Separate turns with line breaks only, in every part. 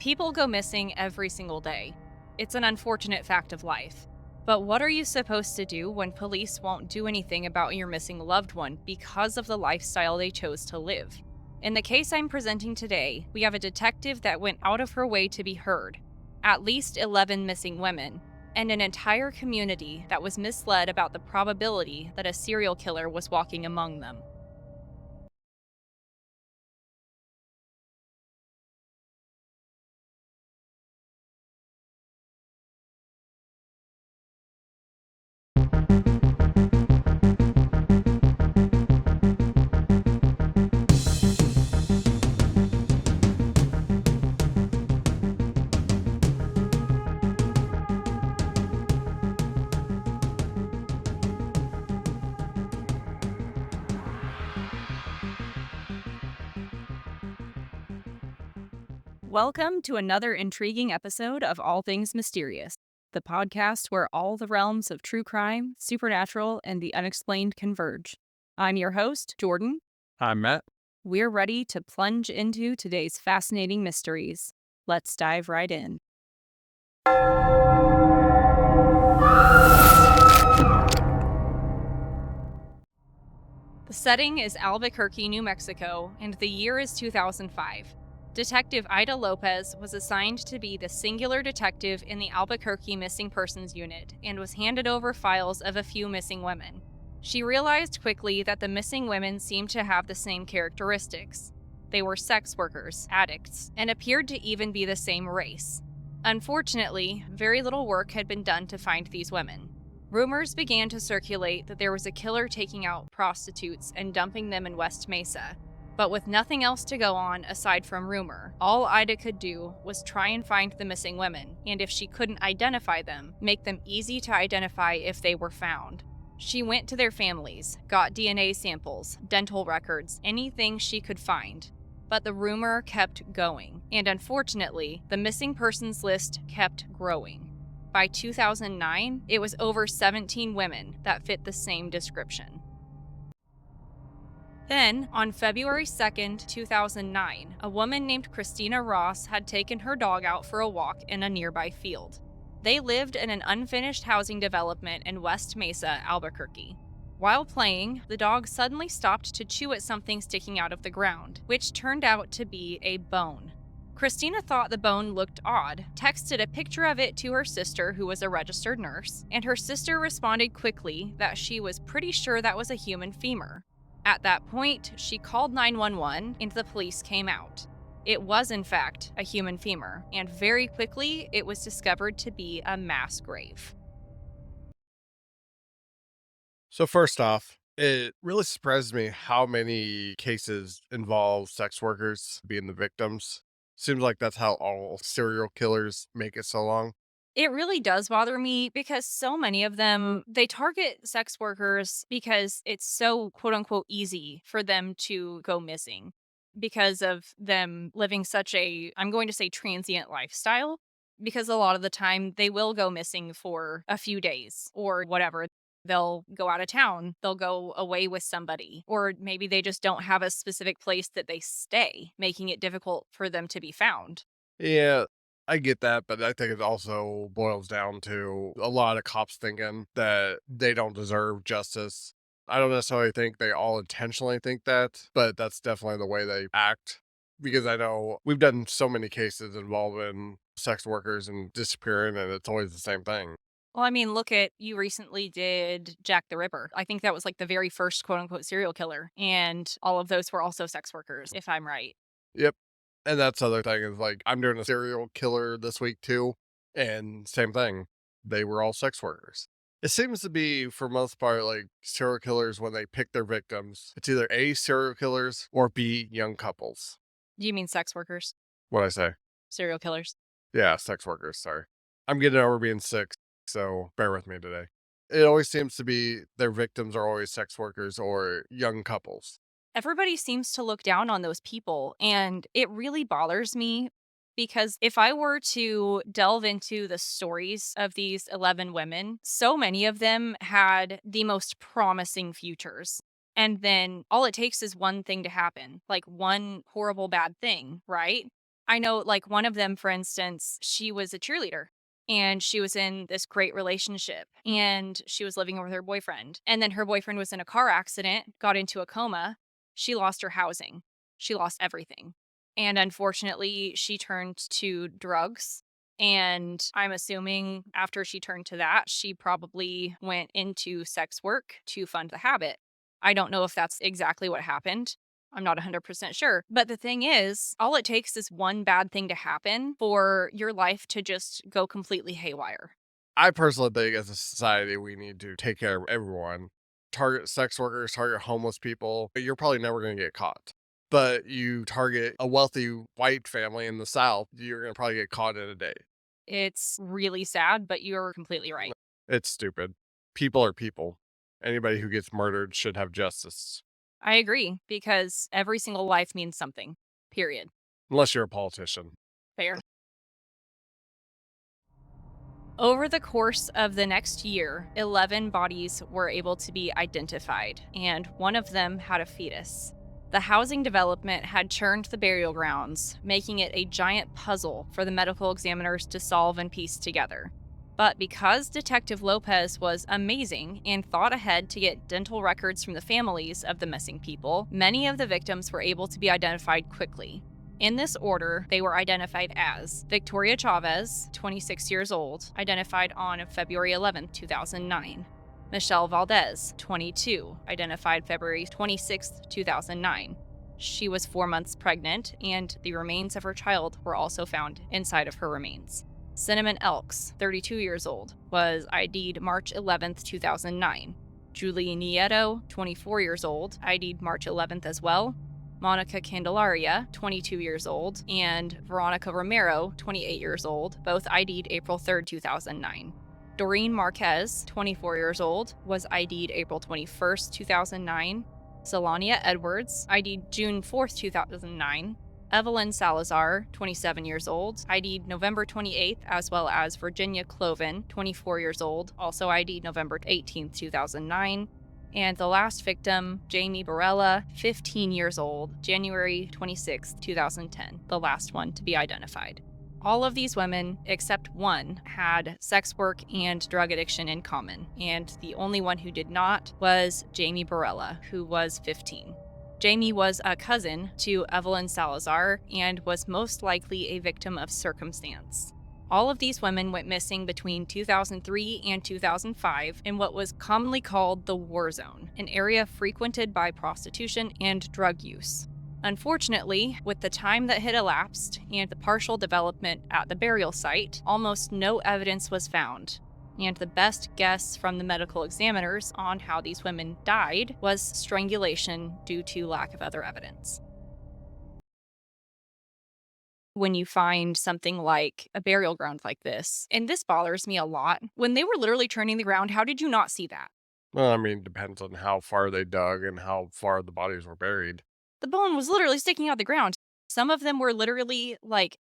People go missing every single day. It's an unfortunate fact of life. But what are you supposed to do when police won't do anything about your missing loved one because of the lifestyle they chose to live? In the case I'm presenting today, we have a detective that went out of her way to be heard, at least 11 missing women, and an entire community that was misled about the probability that a serial killer was walking among them. Welcome to another intriguing episode of All Things Mysterious, the podcast where all the realms of true crime, supernatural, and the unexplained converge. I'm your host, Jordan.
Hi, Matt.
We're ready to plunge into today's fascinating mysteries. Let's dive right in. The setting is Albuquerque, New Mexico, and the year is 2005. Detective Ida Lopez was assigned to be the singular detective in the Albuquerque Missing Persons Unit and was handed over files of a few missing women. She realized quickly that the missing women seemed to have the same characteristics. They were sex workers, addicts, and appeared to even be the same race. Unfortunately, very little work had been done to find these women. Rumors began to circulate that there was a killer taking out prostitutes and dumping them in West Mesa. But with nothing else to go on aside from rumor, all Ida could do was try and find the missing women, and if she couldn't identify them, make them easy to identify if they were found. She went to their families, got DNA samples, dental records, anything she could find. But the rumor kept going, and unfortunately, the missing persons list kept growing. By 2009, it was over 17 women that fit the same description. Then, on February 2nd, 2009, a woman named Christina Ross had taken her dog out for a walk in a nearby field. They lived in an unfinished housing development in West Mesa, Albuquerque. While playing, the dog suddenly stopped to chew at something sticking out of the ground, which turned out to be a bone. Christina thought the bone looked odd, texted a picture of it to her sister, who was a registered nurse, and her sister responded quickly that she was pretty sure that was a human femur. At that point, she called 911 and the police came out. It was, in fact, a human femur, and very quickly it was discovered to be a mass grave.
So, first off, it really surprised me how many cases involve sex workers being the victims. Seems like that's how all serial killers make it so long.
It really does bother me because so many of them, they target sex workers because it's so quote unquote easy for them to go missing because of them living such a, I'm going to say transient lifestyle. Because a lot of the time they will go missing for a few days or whatever. They'll go out of town, they'll go away with somebody, or maybe they just don't have a specific place that they stay, making it difficult for them to be found.
Yeah, I get that, but I think it also boils down to a lot of cops thinking that they don't deserve justice. I don't necessarily think they all intentionally think that, but that's definitely the way they act. Because I know we've done so many cases involving sex workers and disappearing, and it's always the same thing.
Well, I mean, look at you recently did Jack the Ripper. I think that was like the very first quote unquote serial killer. And all of those were also sex workers, if I'm right.
Yep. And that's the other thing is like I'm doing a serial killer this week too, and same thing. They were all sex workers. It seems to be for most part like serial killers when they pick their victims, it's either A serial killers or B young couples.
Do you mean sex workers?
What I say?
Serial killers?
Yeah, sex workers, sorry. I'm getting over being sick, so bear with me today. It always seems to be their victims are always sex workers or young couples.
Everybody seems to look down on those people. And it really bothers me because if I were to delve into the stories of these 11 women, so many of them had the most promising futures. And then all it takes is one thing to happen, like one horrible bad thing, right? I know, like, one of them, for instance, she was a cheerleader and she was in this great relationship and she was living with her boyfriend. And then her boyfriend was in a car accident, got into a coma. She lost her housing, she lost everything. And unfortunately, she turned to drugs. And I'm assuming after she turned to that, she probably went into sex work to fund the habit. I don't know if that's exactly what happened. I'm not 100% sure. But the thing is, all it takes is one bad thing to happen for your life to just go completely haywire.
I personally think as a society, we need to take care of everyone. Target sex workers, target homeless people. You're probably never going to get caught. But you target a wealthy white family in the South, you're going to probably get caught in a day.
It's really sad, but you're completely right.
It's stupid. People are people. Anybody who gets murdered should have justice,
I agree because every single life means something, period.
unless you're a politician.
Fair. Over the course of the next year, 11 bodies were able to be identified, and one of them had a fetus. The housing development had churned the burial grounds, making it a giant puzzle for the medical examiners to solve and piece together. But because Detective Lopez was amazing and thought ahead to get dental records from the families of the missing people, many of the victims were able to be identified quickly. In this order, they were identified as Victoria Chavez, 26 years old, identified on February 11, 2009. Michelle Valdez, 22, identified February 26, 2009. She was 4 months pregnant, and the remains of her child were also found inside of her remains. Cinnamon Elks, 32 years old, was ID'd March 11th, 2009. Julie Nieto, 24 years old, ID'd March 11th as well. Monica Candelaria, 22 years old, and Veronica Romero, 28 years old, both ID'd April 3rd, 2009. Doreen Marquez, 24 years old, was ID'd April 21st, 2009. Zelania Edwards, ID'd June 4th, 2009. Evelyn Salazar, 27 years old, ID'd November 28th, as well as Virginia Cloven, 24 years old, also ID'd November 18th, 2009. And the last victim, Jamie Barella, 15 years old, January 26, 2010, the last one to be identified. All of these women, except one, had sex work and drug addiction in common, and the only one who did not was Jamie Barella, who was 15. Jamie was a cousin to Evelyn Salazar and was most likely a victim of circumstance. All of these women went missing between 2003 and 2005 in what was commonly called the war zone, an area frequented by prostitution and drug use. Unfortunately, with the time that had elapsed and the partial development at the burial site, almost no evidence was found. And the best guess from the medical examiners on how these women died was strangulation due to lack of other evidence. When you find something like a burial ground like this, and this bothers me a lot, when they were literally turning the ground, how did you not see that?
Well, I mean, depends on how far they dug and how far the bodies were buried.
The bone was literally sticking out the ground. Some of them were literally like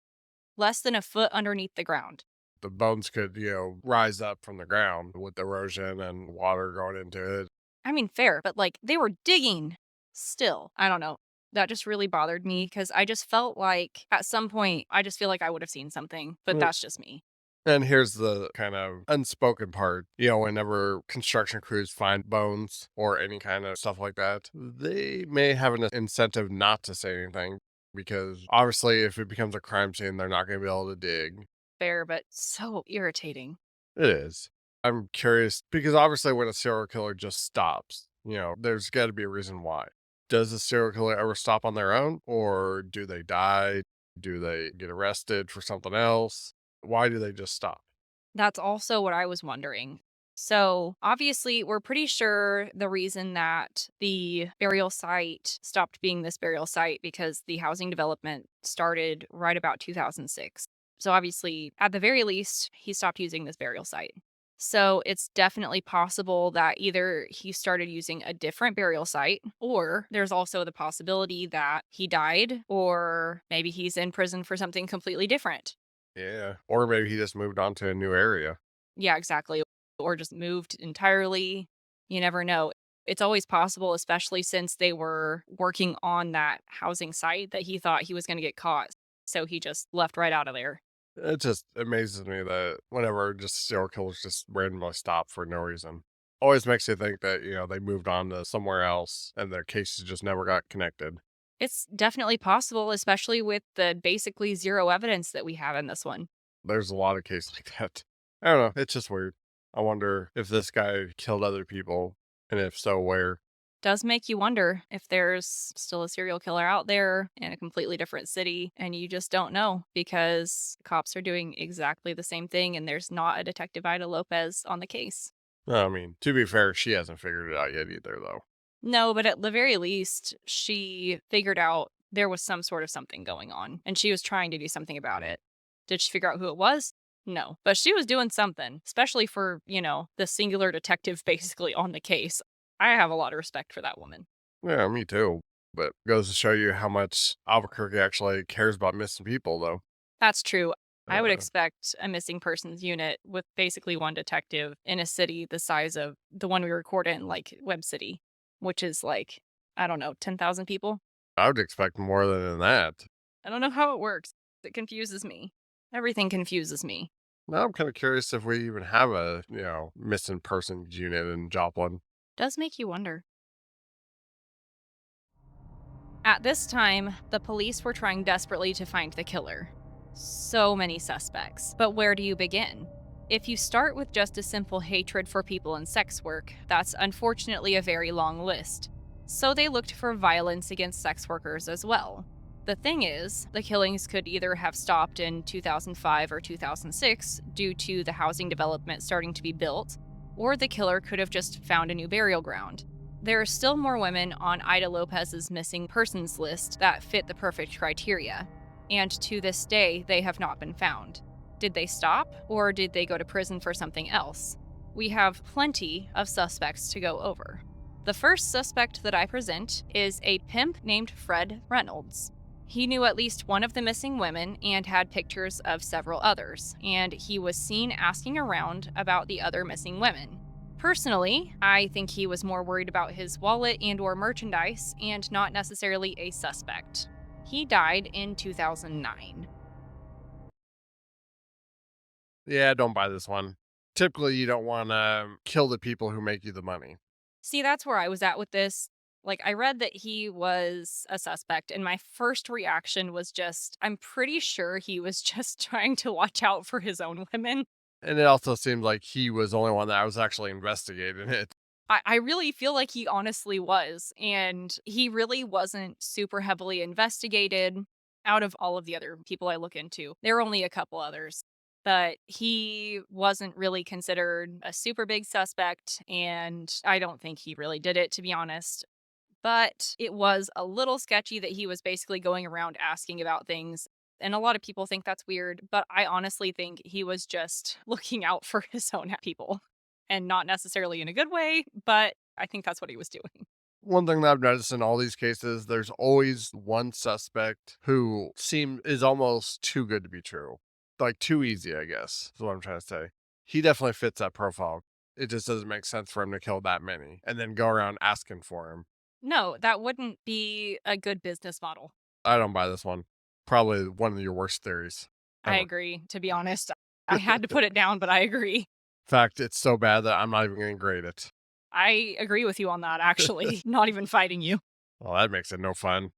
less than a foot underneath the ground.
The bones could, rise up from the ground with erosion and water going into it.
I mean, fair, but like they were digging still. I don't know. That just really bothered me because I just felt like at some point, I just feel like I would have seen something, but
Mm.
that's just me.
And here's the kind of unspoken part. Whenever construction crews find bones or any kind of stuff like that, they may have an incentive not to say anything because obviously, if it becomes a crime scene, they're not going to be able to dig.
Fair, but so irritating.
It is. I'm curious because obviously, when a serial killer just stops, there's got to be a reason why. Does a serial killer ever stop on their own or do they die? Do they get arrested for something else? Why do they just stop?
That's also what I was wondering. So, obviously, we're pretty sure the reason that the burial site stopped being this burial site because the housing development started right about 2006. So, obviously, at the very least, he stopped using this burial site. So, it's definitely possible that either he started using a different burial site, or there's also the possibility that he died, or maybe he's in prison for something completely different.
Yeah. Or maybe he just moved on to a new area.
Yeah, exactly. Or just moved entirely. You never know. It's always possible, especially since they were working on that housing site, that he thought he was going to get caught. So he just left right out of there.
It just amazes me that whenever just serial killers just randomly stop for no reason. Always makes you think that, they moved on to somewhere else and their cases just never got connected.
It's definitely possible, especially with the basically zero evidence that we have in this one.
There's a lot of cases like that. I don't know. It's just weird. I wonder if this guy killed other people, and if so, where.
Does make you wonder if there's still a serial killer out there in a completely different city and you just don't know because cops are doing exactly the same thing and there's not a Detective Ida Lopez on the case.
I mean, to be fair, she hasn't figured it out yet either, though.
No, but at the very least, she figured out there was some sort of something going on and she was trying to do something about it. Did she figure out who it was? No, but she was doing something, especially for, the singular detective basically on the case. I have a lot of respect for that woman.
Yeah, me too. But goes to show you how much Albuquerque actually cares about missing people, though.
That's true. I would
Uh,
expect a missing persons unit with basically one detective in a city the size of the one we record in, like Web City, which is like, I don't know, 10,000 people.
I would expect more than that.
I don't know how it works. It confuses me. Everything confuses me.
Now I'm kind of curious if we even have a, missing persons unit in Joplin.
Does make you wonder. At this time, the police were trying desperately to find the killer. So many suspects, but where do you begin? If you start with just a simple hatred for people in sex work, that's unfortunately a very long list. So they looked for violence against sex workers as well. The thing is, the killings could either have stopped in 2005 or 2006 due to the housing development starting to be built, or the killer could have just found a new burial ground. There are still more women on Ida Lopez's missing persons list that fit the perfect criteria, and to this day, they have not been found. Did they stop, or did they go to prison for something else? We have plenty of suspects to go over. The first suspect that I present is a pimp named Fred Reynolds. He knew at least one of the missing women and had pictures of several others, and he was seen asking around about the other missing women. Personally, I think he was more worried about his wallet and or merchandise and not necessarily a suspect. He died in 2009.
Yeah, don't buy this one. Typically, you don't want to kill the people who make you the money.
See, that's where I was at with this. Like, I read that he was a suspect, and my first reaction was just, I'm pretty sure he was just trying to watch out for his own women.
And it also seemed like he was the only one that was actually investigating it.
I really feel like he honestly was, and he really wasn't super heavily investigated out of all of the other people I look into. There were only a couple others, but he wasn't really considered a super big suspect, and I don't think he really did it, to be honest. But it was a little sketchy that he was basically going around asking about things. And a lot of people think that's weird, but I honestly think he was just looking out for his own people and not necessarily in a good way, but I think that's what he was doing.
One thing that I've noticed in all these cases, there's always one suspect who is almost too good to be true. Like too easy, I guess, is what I'm trying to say. He definitely fits that profile. It just doesn't make sense for him to kill that many and then go around asking for him.
No, that wouldn't be a good business model.
I don't buy this one. Probably one of your worst theories
I
ever.
agree, to be honest. I had to put it down, but I agree.
In fact, it's so bad that I'm not even going to grade it.
I agree with you on that, actually. Not even fighting you.
Well, that makes it no fun.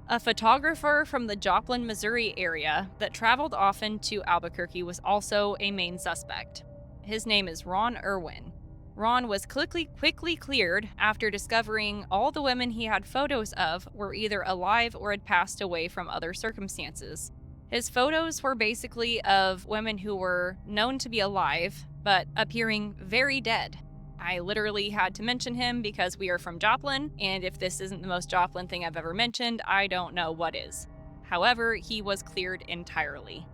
A photographer from the Joplin, Missouri area that traveled often to Albuquerque was also a main suspect. His name is Ron Irwin. Ron was quickly cleared after discovering all the women he had photos of were either alive or had passed away from other circumstances. His photos were basically of women who were known to be alive, but appearing very dead. I literally had to mention him because we are from Joplin, and if this isn't the most Joplin thing I've ever mentioned, I don't know what is. However, he was cleared entirely.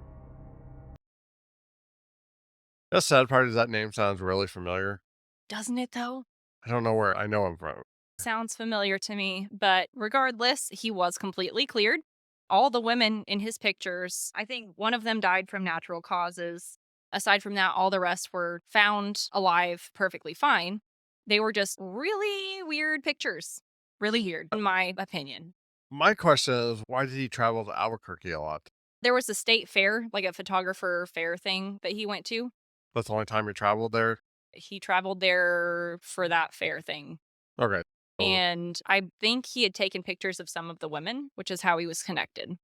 The sad part is that name sounds really familiar.
Doesn't it though?
I don't know where I know him from.
Sounds familiar to me, but regardless, he was completely cleared. All the women in his pictures, I think one of them died from natural causes. Aside from that, all the rest were found alive perfectly fine. They were just really weird pictures. Really weird, in my opinion.
My question is, why did he travel to Albuquerque a lot?
There was a state fair, like a photographer fair thing that he went to.
That's the only time he traveled there?
He traveled there for that fair thing.
Okay. So
And I think he had taken pictures of some of the women, which is how he was connected.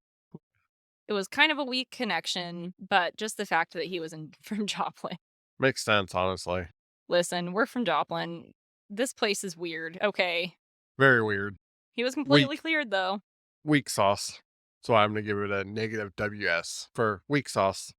It was kind of a weak connection, but just the fact that he was in from Joplin.
makes sense, honestly.
Listen, we're from Joplin. This place is weird. Okay.
Very weird.
He was completely
Weak,
cleared though.
weak sauce. So I'm going to give it a negative WS for weak sauce.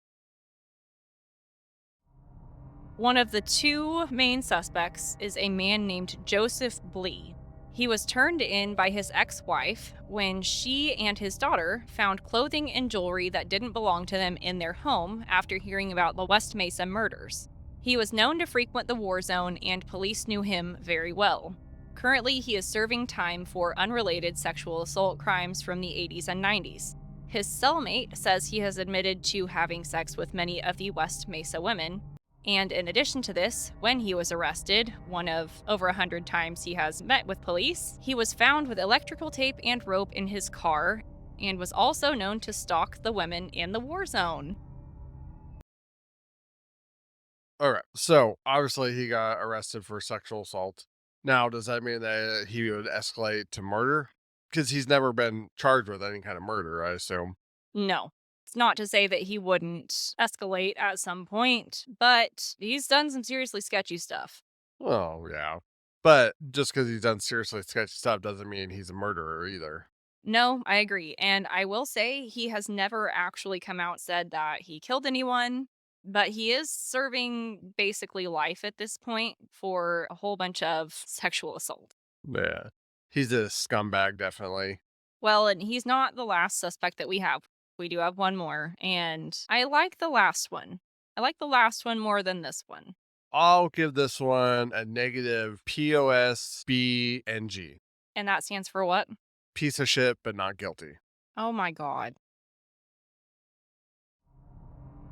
One of the two main suspects is a man named Joseph Blee. He was turned in by his ex wife when she and his daughter found clothing and jewelry that didn't belong to them in their home after hearing about the West Mesa murders. He was known to frequent the war zone, and police knew him very well. Currently, he is serving time for unrelated sexual assault crimes from the 80s and 90s. His cellmate says he has admitted to having sex with many of the West Mesa women, and in addition to this, when he was arrested, one of over 100 times he has met with police, he was found with electrical tape and rope in his car and was also known to stalk the women in the war zone.
All right. So obviously he got arrested for sexual assault. Now, does that mean that he would escalate to murder? Because he's never been charged with any kind of murder, I assume.
No. It's not to say that he wouldn't escalate at some point, but he's done some seriously sketchy stuff.
Oh, yeah. But just because he's done seriously sketchy stuff doesn't mean he's a murderer either.
No, I agree. And I will say he has never actually come out said that he killed anyone, but he is serving basically life at this point for a whole bunch of sexual assault.
Yeah. He's a scumbag, definitely.
Well, and he's not the last suspect that we have. We do have one more, and I like the last one. I like the last one more than this one.
I'll give this one a negative POSBNG.
And that stands for what?
Piece of shit, but not guilty.
Oh my god.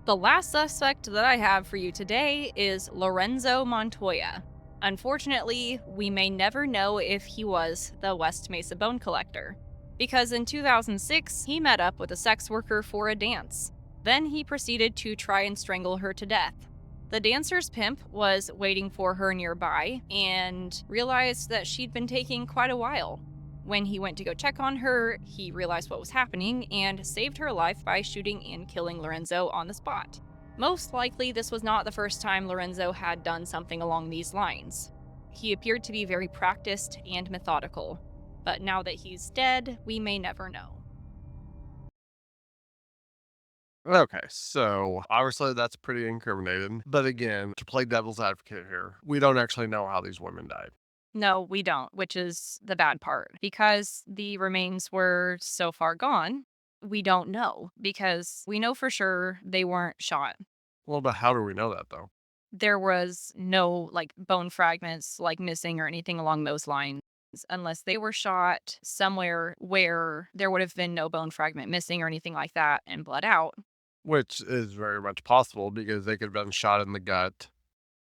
The last suspect that I have for you today is Lorenzo Montoya. Unfortunately, we may never know if he was the West Mesa Bone Collector, because in 2006 he met up with a sex worker for a dance. Then he proceeded to try and strangle her to death. The dancer's pimp was waiting for her nearby and realized that she'd been taking quite a while. When he went to go check on her, he realized what was happening and saved her life by shooting and killing Lorenzo on the spot. Most likely, this was not the first time Lorenzo had done something along these lines. He appeared to be very practiced and methodical, but now that he's dead, we may never know.
Okay, so obviously that's pretty incriminating. But again, to play devil's advocate here, we don't actually know how these women died.
No, we don't, which is the bad part. Because the remains were so far gone, we don't know. Because we know for sure they weren't shot.
Well, but how do we know that though?
There was no, like, bone fragments, like, missing or anything along those lines, unless they were shot somewhere where there would have been no bone fragment missing or anything like that and bled out.
Which is very much possible because they could have been shot in the gut.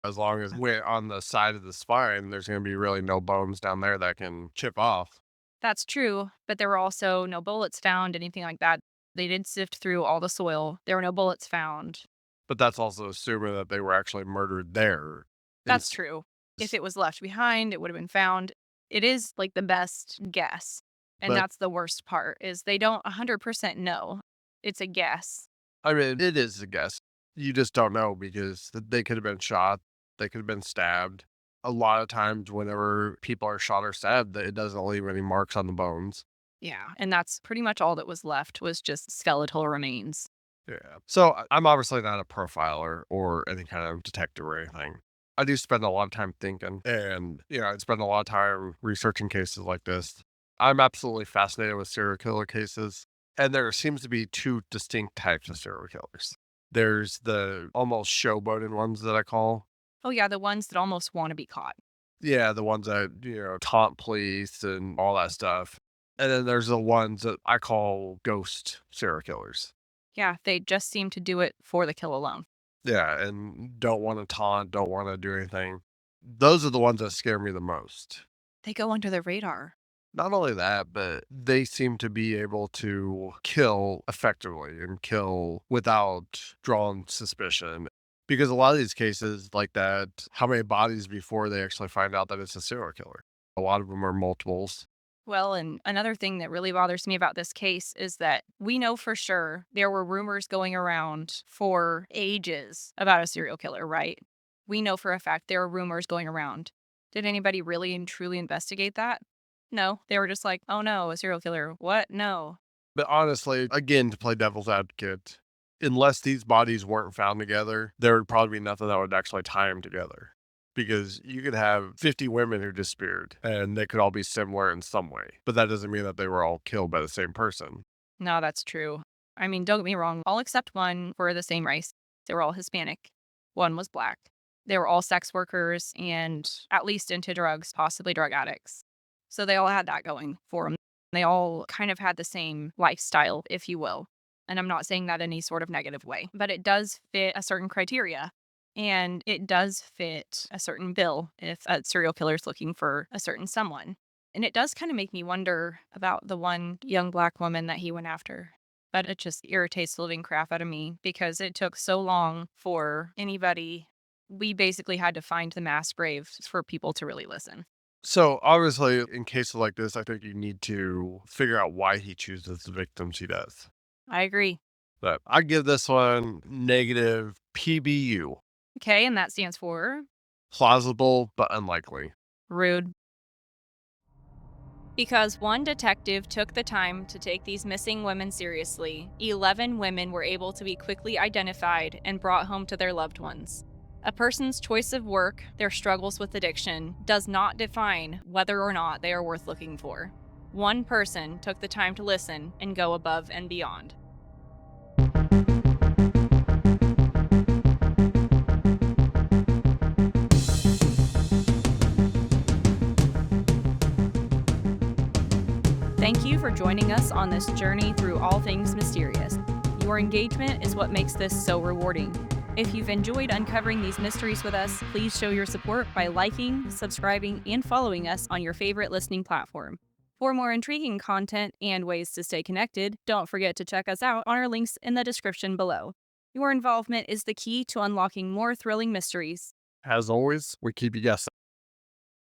As long as we're on the side of the spine, there's going to be really no bones down there that can chip off.
That's true, but there were also no bullets found, anything like that. They did sift through all the soil. There were no bullets found.
But that's also assuming that they were actually murdered there. And
That's true. If it was left behind, it would have been found. It is, like, the best guess, and
but
that's the worst part, is they don't 100% know. It's a guess.
I mean, it is a guess. You just don't know because they could have been shot, they could have been stabbed. A lot of times, whenever people are shot or stabbed, it doesn't leave any marks on the bones.
Yeah, and that's pretty much all that was left was just skeletal remains.
Yeah. So I'm obviously not a profiler or any kind of detective or anything. I do spend a lot of time thinking and, I spend a lot of time researching cases like this. I'm absolutely fascinated with serial killer cases. And there seems to be two distinct types of serial killers. There's the almost showboating ones that I call.
Oh yeah, the ones that almost want to be caught.
Yeah, the ones that, taunt police and all that stuff. And then there's the ones that I call ghost serial killers.
Yeah, they just seem to do it for the kill alone.
Yeah, and don't wanna taunt, don't wanna do anything. Those are the ones that scare me the most.
They go under the radar.
Not only that, but they seem to be able to kill effectively and kill without drawing suspicion. Because a lot of these cases like that, how many bodies before they actually find out that it's a serial killer? A lot of them are multiples.
Well, and another thing that really bothers me about this case is that we know for sure there were rumors going around for ages about a serial killer, right? We know for a fact there were rumors going around. Did anybody really and truly investigate that? No. They were just like, oh no, a serial killer. What? No.
But honestly, again, to play devil's advocate, unless these bodies weren't found together, there would probably be nothing that would actually tie them together. Because you could have 50 women who disappeared and they could all be similar in some way, but that doesn't mean that they were all killed by the same person.
No, that's true. I mean, don't get me wrong, all except one were the same race. They were all Hispanic. One was black. They were all sex workers and at least into drugs, possibly drug addicts. So they all had that going for them. They all kind of had the same lifestyle, if you will. And I'm not saying that in any sort of negative way, but it does fit a certain criteria. And it does fit a certain bill if a serial killer is looking for a certain someone. And it does kind of make me wonder about the one young black woman that he went after. But it just irritates the living crap out of me because it took so long for anybody. We basically had to find the mass graves for people to really listen.
So, obviously, in cases like this, I think you need to figure out why he chooses the victims he does.
I agree.
But I give this one negative PBU.
Okay, and that stands for
Plausible but unlikely.
rude. Because one detective took the time to take these missing women seriously, 11 women were able to be quickly identified and brought home to their loved ones. A person's choice of work, their struggles with addiction, does not define whether or not they are worth looking for. One person took the time to listen and go above and beyond. Thank you for joining us on this journey through all things mysterious. Your engagement is what makes this so rewarding. If you've enjoyed uncovering these mysteries with us, please show your support by liking, subscribing, and following us on your favorite listening platform. For more intriguing content and ways to stay connected, don't forget to check us out on our links in the description below. Your involvement is the key to unlocking more thrilling mysteries.
As always, we keep you guessing.